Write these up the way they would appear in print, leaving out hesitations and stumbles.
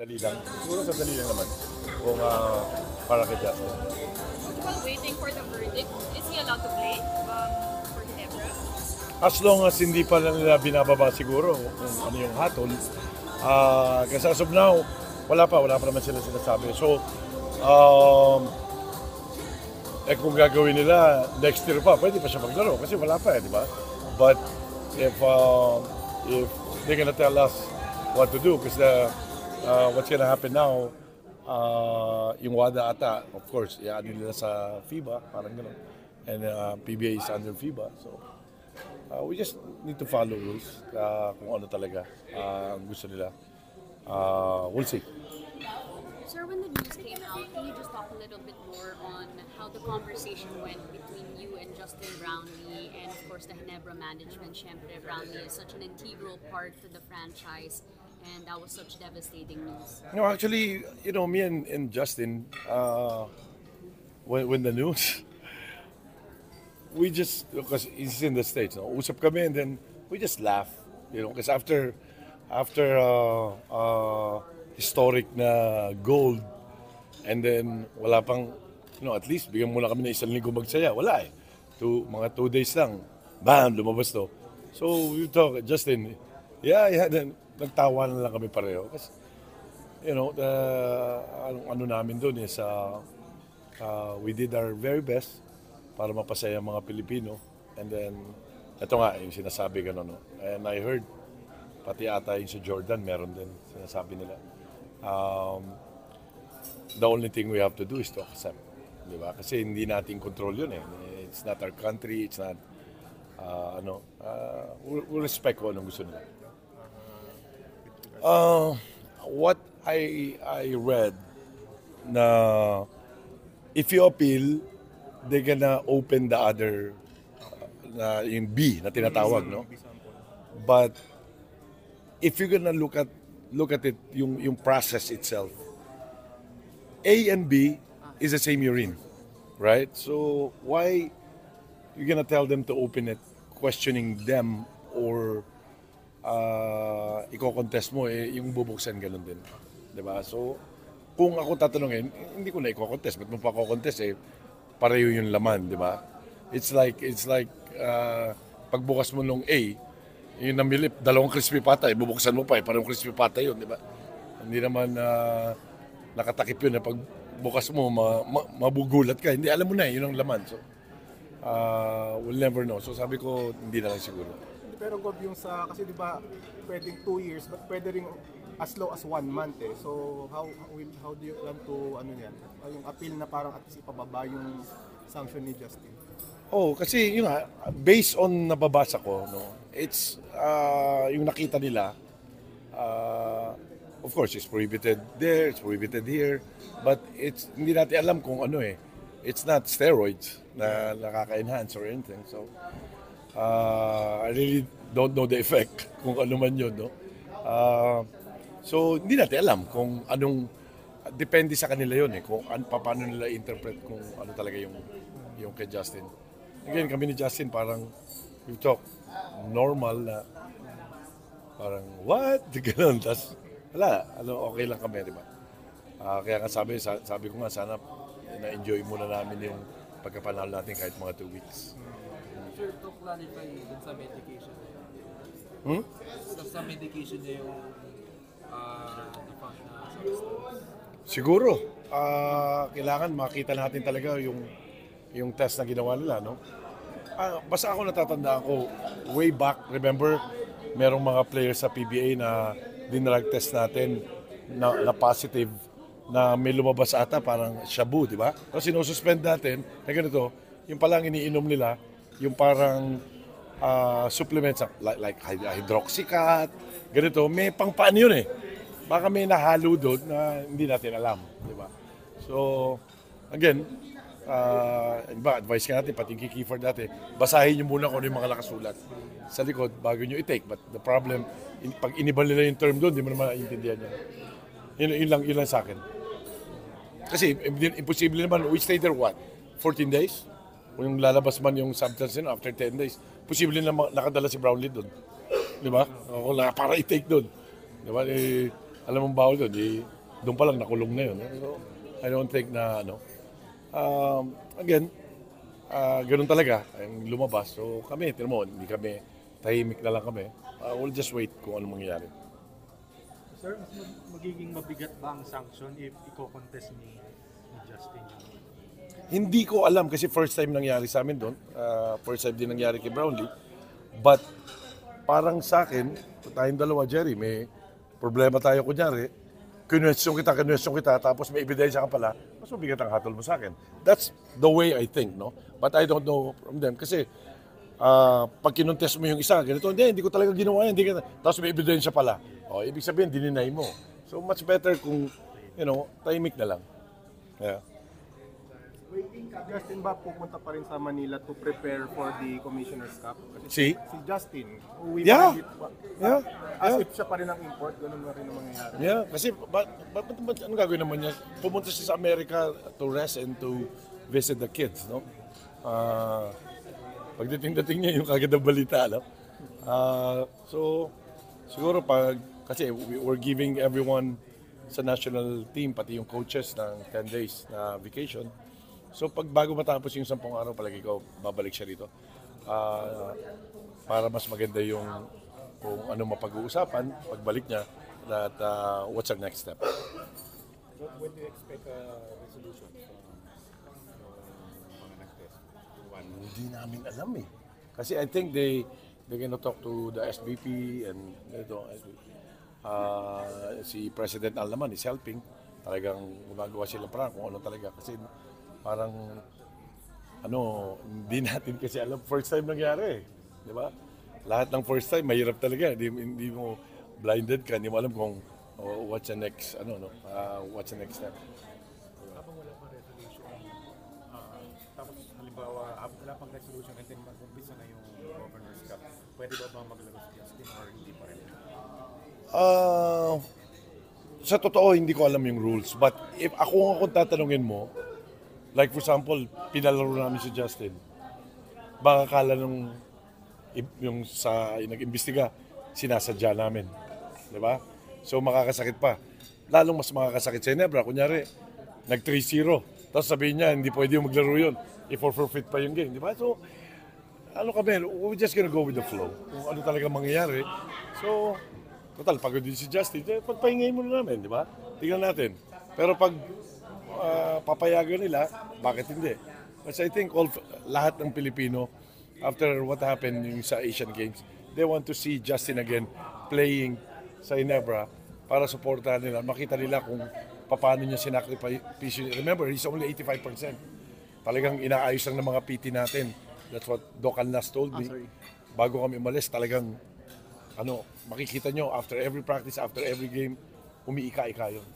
Sandali lang. Siguro sandali lang naman. Kung para kay Justin. While waiting for the verdict, is he allowed to play for Ginebra? As long as hindi pa nila binababa siguro kung ano yung hatol. Kasi as of now, wala pa naman sila sinasabi. So, kung gagawin nila next year pa, pwede pa siya maglaro kasi wala pa di ba? But if they're gonna tell us what to do, because what's gonna happen now, yung WADA ata, of course, i-ano nila sa FIBA, parang gano'n. And PBA is under FIBA, so we just need to follow rules kung ano talaga ang gusto nila. We'll see. Sir, when the news came out, can you just talk a little bit more on how the conversation went between you and Justin Brownlee, and of course the Ginebra management? Siyempre, Brownlee is such an integral part to the franchise, and that was such devastating news. No, actually, me and Justin, when the news, we just, because he's in the States, no? Usap kami and then we just laugh, because after historic na gold, and then wala pang, at least bigyan muna kami ng isang linggo magsaya. Wala eh. Mga 2 days lang, bam, lumabas to. So we talk, Justin, yeah, then nagtawa na lang kami pareho. Kasi, ano namin doon is, we did our very best para mapasaya ang mga Pilipino. And then, ito nga, yung sinasabi gano'n, no? And I heard, pati ata yung sa Jordan, meron din sinasabi nila. The only thing we have to do is to accept. Di ba? Kasi hindi natin control yun eh. It's not our country, it's not, we'll respect kung anong gusto nila. What I read na if you appeal, they're gonna open the other, na yung B na tinatawag, no? But if you're gonna look at it, yung process itself, A and B is the same urine, right? So why you're gonna tell them to open it, questioning them, or iko-contest mo, yung bubuksan ganun din, di ba? So kung ako tatanungin, hindi ko na iko-contest, ba't mo pa ko-contest pareho yung laman, di ba? It's like pagbukas mo nung A, yung namilip, 2 crispy pata, bubuksan mo pa, parang crispy pata yun, di ba? Hindi naman nakatakip yun, pag bukas mo, mabugulat ka. Hindi, alam mo na yun ang laman. So, we'll never know. So sabi ko, hindi na lang siguro. Pero Gob, yung kasi di ba, pwedeng 2 years, but pwede rin as low as 1 month eh. So, how do you plan to, yung appeal na parang at least ipababa yung sanction ni Justin? Kasi yun nga, based on nababasa ko, no, it's yung nakita nila, of course, it's prohibited there, it's prohibited here, but hindi natin alam kung ano it's not steroids na nakaka-enhance or anything. So, I really don't know the effect kung ano man yun, no. So, hindi natin alam kung anong, depende sa kanila yun kung paano nila interpret kung ano talaga yung kay Justin. Again, kami ni Justin parang we talk normal na parang what? Ganun. Tapos wala, okay lang kami, di ba? Kaya nga sabi ko nga, sana na-enjoy muna namin yung pagkapanalo natin kahit mga 2 weeks. Sure, to clarify dun sa medication. Sa medication niya yung na substance. Siguro, kailangan makita natin talaga yung test na ginawa nila, no? Basta ako natatandaan ko, way back, remember, merong mga players sa PBA na dinrug test natin na positive, na may lumabas ata parang shabu, di ba? Tapos sinususpend natin, na ganito, yung palang iniinom nila, yung parang supplements like hydroxycat, ganito, may pang paano yun Baka may nahalo doon na hindi natin alam, di ba? So, again, advice ka natin, pati kay Kiefer dati, basahin nyo muna kung ano yung mga nakasulat sa likod bago nyo i-take. But the problem, pag inibal nila yung term doon, di mo naman naiintindihan yan. Yun lang sa akin. Kasi imposible naman, we stay there what? 14 days? Kung yung lalabas man yung substance after 10 days, posible na nakadala si Brownlee doon. Di ba? Para i-take doon. Di ba? alam mong bawal doon, doon pa lang nakulong na yun. So, I don't think na, again, ganun talaga, ang lumabas. So kami, tinan mo, hindi kami, tahimik na lang kami. We'll just wait kung anong mangyayari. Sir, mas magiging mabigat ba ang sanction if i-contest ni Justin? Hindi ko alam kasi first time nangyari sa amin doon. First time din nangyari kay Brownlee. But parang sa akin, tayong dalawa, Jerry, may problema tayo kunyari, kinwestiyon kita, tapos may ebidensya ka pala, mas mabigat ang hatol mo sa akin. That's the way I think, no? But I don't know from them. Kasi pag kinuntest mo yung isa, ganito, hindi ko talaga ginawa yan, tapos may ebidensya pala. O, ibig sabihin, dininay mo. So much better kung, tahimik na lang. Yeah. Justin ba pupunta pa rin sa Manila to prepare for the Commissioner's Cup? Kasi See? si Justin, uwi Yeah. pa rin dito. Yeah. As if siya pa rin ang import, ganun na rin ang mangyayari. Yeah, kasi ano gagawin naman niya? Pumunta siya sa Amerika to rest and to visit the kids, no? Pagdating niya yung kagad ng balita, no? So, siguro kasi we're giving everyone sa national team, pati yung coaches ng 10 days na vacation. So, bago matapos yung 10 araw, palagi ko, babalik siya rito. Para mas maganda yung kung ano mapag-uusapan, pagbalik niya, at what's our next step. When do you expect a resolution from mga nag-test? Hindi namin alam eh. Kasi I think they're gonna talk to the SBP and si President Al naman is helping. Talagang gumagawa sila para kung ano talaga. Kasi parang hindi natin kasi alam first time nangyari, di ba? Lahat ng first time mahirap talaga, hindi mo blinded ka, hindi mo alam kung what's the next what's the next step. Habang wala pang resolution, tapos halimbawa wala pang resolution and then mag-umpisa na yung Governor's Cup, pwede ba maglaro si Justin or hindi pa rin? Sa totoo, hindi ko alam yung rules. But if ako tatanungin mo, like for example, pinalaro namin si Justin, baka kala yung nag-imbestiga, sinasadya namin. Di ba? So makakasakit pa. Lalong mas makakasakit sa Ginebra. Kunyari, nag 3-0. Tapos sabihin niya, hindi pwede yung maglaro yun. I-forfeit pa yung game. Di ba? So, we're just gonna go with the flow. Kung ano talaga mangyayari. So, total, pagod din si Justin. Pagpahingay mo na namin, di ba? Tingnan natin. Pero pag papayagan nila, bakit hindi? Kasi I think lahat ng Pilipino, after what happened yung sa Asian Games, they want to see Justin again playing sa Ginebra para supportahan nila. Makita nila kung paano niya sinacrifice. Remember, he's only 85%. Talagang inaayos lang ng mga PT natin. That's what Doc Alnas told me. Bago kami umalis, talagang makikita nyo after every practice, after every game, umiika-ika yun.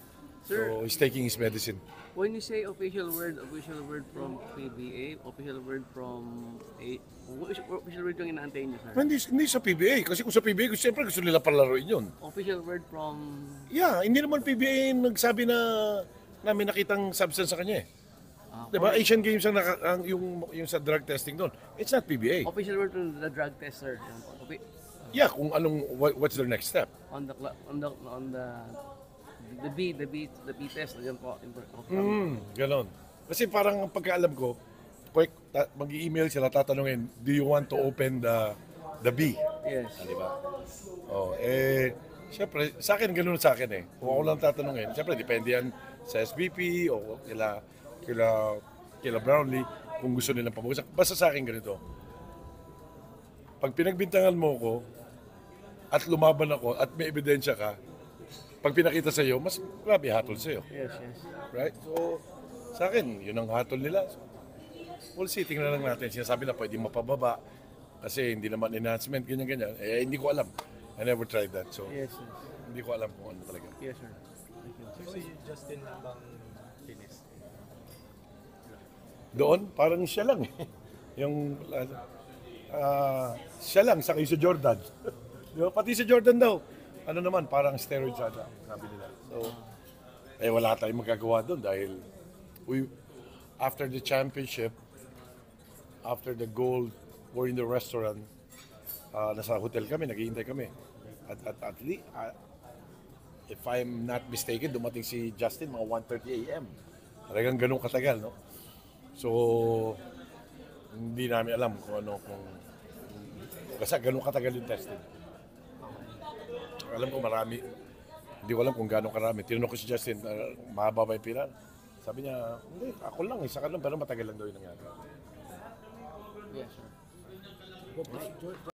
So he's taking his medicine. When you say official word from PBA, official word from official word yung inaantay niyo, sir? Hindi sa PBA. Kasi kung sa PBA, siyempre gusto nila palaruin yun. Official word from... Yeah, hindi naman PBA nagsabi na may nakitang substance sa kanya eh. Diba? Asian Games yung sa drug testing doon. It's not PBA. Official word from the drug tester. Yeah, kung what's their next step? On the B test, yan po. Ganon. Kasi parang ang pagkaalam ko, mag-i-email sila, tatanungin, do you want to open the B? Yes. Diba? Siyempre, sa akin, ganun sa akin eh. Kung ako lang tatanungin, siyempre, depende yan sa SBP o kila Brownlee, kung gusto nilang pag-usap. Basta sa akin ganito. Pag pinagbintangan mo ko, at lumaban ako, at may ebidensya ka, pag pinakita sa iyo, mas grabe hatol sa iyo. Yes. Right? So, sa akin, yun ang hatol nila. So, we'll see, tingnan lang natin. Sinasabi na pwede mapababa kasi hindi naman enhancement, ganyan-ganyan. Hindi ko alam. I never tried that. So, Yes. hindi ko alam kung ano talaga. Yes, sir. Thank you. So si Justin habang finish. Doon, parang siya lang eh. Siya lang, saka yung si Jordan. Di ba? Pati si Jordan daw. Ano naman, parang steroids ata, sabi nila. So, wala tayong magagawa doon dahil after the championship, after the gold, we're in the restaurant, nasa hotel kami, naghihintay kami. if I'm not mistaken, dumating si Justin mga 1:30 a.m. Talagang ganun katagal, no? So, hindi namin alam kung ano, kasi ganun katagal yung testing. Alam ko marami, hindi ko alam kung gano'ng karami. Tinanong ko si Justin, mahaba ba yung pila? Sabi niya, hindi, ako lang, isa ka lang, pero matagal lang daw yung nangyari. Yeah, sure.